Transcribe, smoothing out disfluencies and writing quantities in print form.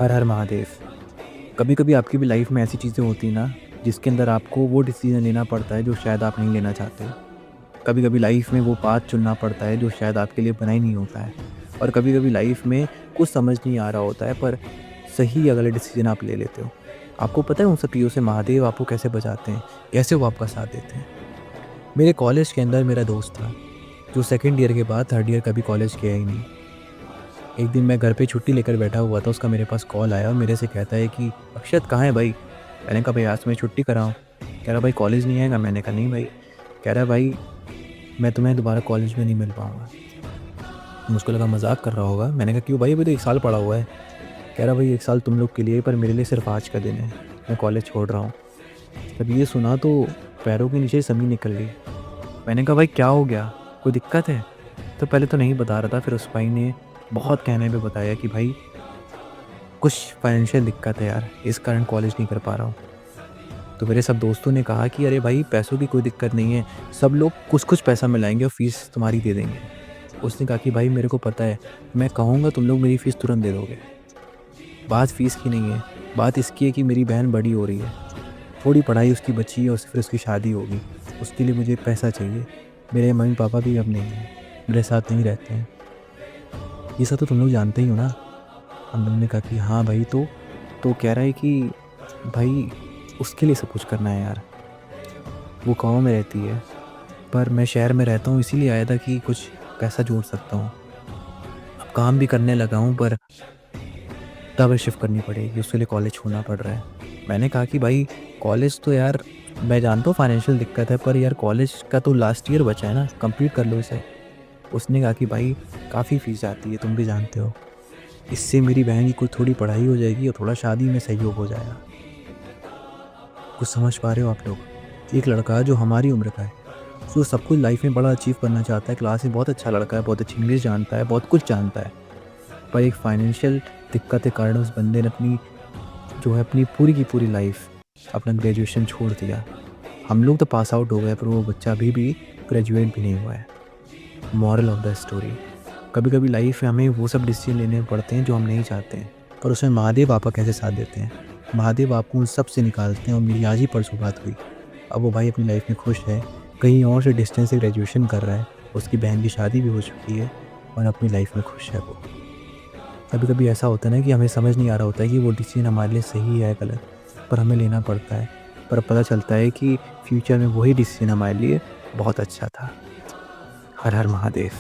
हर हर महादेव। कभी कभी आपकी भी लाइफ में ऐसी चीज़ें होती हैं ना, जिसके अंदर आपको वो डिसीजन लेना पड़ता है जो शायद आप नहीं लेना चाहते हो। कभी कभी लाइफ में वो पाथ चुनना पड़ता है जो शायद आपके लिए बना ही नहीं होता है। और कभी कभी लाइफ में कुछ समझ नहीं आ रहा होता है, पर सही अगले डिसीजन आप ले लेते हो। आपको पता है उन सब चीज़ों से महादेव आपको कैसे बचाते हैं, कैसे वो आपका साथ देते हैं। मेरे कॉलेज के अंदर मेरा दोस्त था जो सेकेंड ईयर के बाद थर्ड ईयर कभी कॉलेज गया ही नहीं। एक दिन मैं घर पे छुट्टी लेकर बैठा हुआ था, उसका मेरे पास कॉल आया और मेरे से कहता है कि अक्षत कहाँ है भाई? मैंने कहा भाई आज मैं छुट्टी कर रहा हूँ। कह रहा भाई कॉलेज नहीं आएगा? मैंने कहा नहीं भाई। कह रहा भाई मैं तुम्हें दोबारा कॉलेज में नहीं मिल पाऊँगा। मुझको लगा मजाक कर रहा होगा। मैंने कहा क्यों भाई, अभी तो 1 साल पड़ा हुआ है। कह रहा भाई 1 साल तुम लोग के लिए, पर मेरे लिए सिर्फ आज का दिन है, मैं कॉलेज छोड़ रहा हूँ। जब ये सुना तो पैरों के नीचे ज़मीन निकल गई। मैंने कहा भाई क्या हो गया, कोई दिक्कत है? तो पहले तो नहीं बता रहा था, फिर उस भाई ने बहुत कहने पे बताया कि भाई कुछ फाइनेंशियल दिक्कत है यार, इस कारण कॉलेज नहीं कर पा रहा हूँ। तो मेरे सब दोस्तों ने कहा कि अरे भाई पैसों की कोई दिक्कत नहीं है, सब लोग कुछ-कुछ पैसा मिलाएँगे और फ़ीस तुम्हारी दे देंगे। उसने कहा कि भाई मेरे को पता है, मैं कहूँगा तुम लोग मेरी फ़ीस तुरंत दे दोगे। बात फ़ीस की नहीं है, बात इसकी है कि मेरी बहन बड़ी हो रही है, थोड़ी पढ़ाई उसकी बची है और फिर उसकी शादी होगी। उसके लिए मुझे पैसा चाहिए। मेरे मम्मी-पापा भी अब नहीं हैं, मेरे साथ नहीं रहते हैं। ये सब तो तुम लोग जानते ही हो ना। हम लोगों ने कहा कि हाँ भाई, तो कह रहा है कि भाई उसके लिए सब कुछ करना है यार। वो गाँव में रहती है, पर मैं शहर में रहता हूँ, इसीलिए आया था कि कुछ पैसा जोड़ सकता हूँ। अब काम भी करने लगा हूँ, पर डबल शिफ्ट करनी पड़ेगी, उसके लिए कॉलेज छोड़ना पड़ रहा है। मैंने कहा कि भाई कॉलेज तो यार मैं जानता हूँ फाइनेंशियल दिक्कत है, पर यार कॉलेज का तो लास्ट ईयर बचा है ना, कंप्लीट कर लो इसे। उसने कहा कि भाई काफ़ी फ़ीस जाती है, तुम भी जानते हो। इससे मेरी बहन की कुछ थोड़ी पढ़ाई हो जाएगी और थोड़ा शादी में सहयोग हो जाएगा। कुछ समझ पा रहे हो आप लोग? एक लड़का जो हमारी उम्र का है, जो सब कुछ लाइफ में बड़ा अचीव करना चाहता है, क्लास में बहुत अच्छा लड़का है, बहुत अच्छी इंग्लिश जानता है, बहुत कुछ जानता है, पर एक फाइनेंशियल दिक्कत के कारण उस बंदे ने अपनी पूरी की पूरी लाइफ, अपना ग्रेजुएशन छोड़ दिया। हम लोग तो पास आउट हो गए, पर वो बच्चा अभी भी ग्रेजुएट भी नहीं हुआ है। मॉरल ऑफ द स्टोरी, कभी कभी लाइफ में हमें वो सब डिसीजन लेने पड़ते हैं जो हम नहीं चाहते हैं, पर उसमें महादेव पापा कैसे साथ देते हैं। महादेव आपको उन सब से निकालते हैं और मेरी आज ही परसों बात हुई। अब वो भाई अपनी लाइफ में खुश है, कहीं और से डिस्टेंस से ग्रेजुएशन कर रहा है, उसकी बहन की शादी भी हो चुकी है और अपनी लाइफ में खुश है वो। कभी कभी ऐसा होता है ना कि हमें समझ नहीं आ रहा होता है कि वो डिसीजन हमारे लिए सही है या गलत, पर हमें लेना पड़ता है। पर पता चलता है कि फ्यूचर में वही डिसीजन हमारे लिए बहुत अच्छा था। हर हर महादेव।